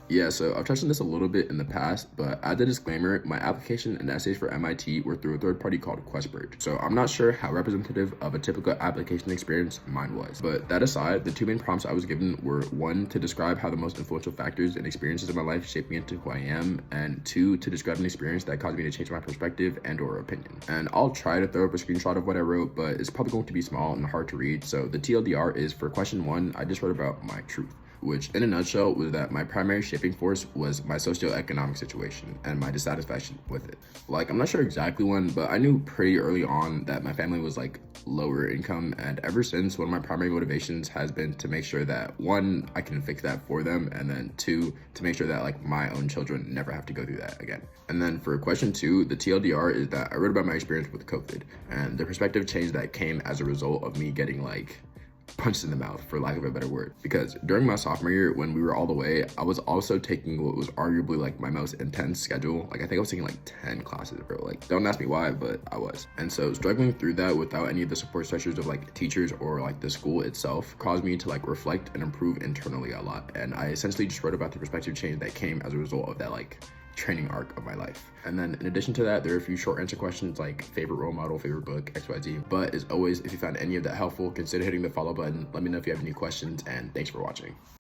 Yeah, so I've touched on this a little bit in the past, but as a disclaimer, my application and essays for MIT were through a third party called QuestBridge. So I'm not sure how representative of a typical application experience mine was. But that aside, the two main prompts I was given were one, to describe how the most influential factors and experiences of my life shaped me into who I am, and two, to describe an experience that caused me to change my perspective and or opinion. And I'll try to throw up a screenshot of what I wrote, but it's probably going to be small and hard to read. So the TLDR is for question one, I just wrote about my truth, which in a nutshell was that my primary shaping force was my socioeconomic situation and my dissatisfaction with it. Like, I'm not sure exactly when, but I knew pretty early on that my family was like lower income, and ever since, one of my primary motivations has been to make sure that one, I can fix that for them, and then two, to make sure that like my own children never have to go through that again. And then for question two, the TLDR is that I wrote about my experience with COVID and the perspective change that came as a result of me getting like punched in the mouth, for lack of a better word. Because during my sophomore year, when we were all the way, I was also taking what was arguably like my most intense schedule. Like, I think I was taking like 10 classes, bro. Like, don't ask me why, but I was. And so struggling through that without any of the support structures of like teachers or like the school itself caused me to like reflect and improve internally a lot. And I essentially just wrote about the perspective change that came as a result of that like training arc of my life. And then in addition to that, there are a few short answer questions like favorite role model, favorite book, XYZ. But as always, if you found any of that helpful, consider hitting the follow button. Let me know if you have any questions, and thanks for watching.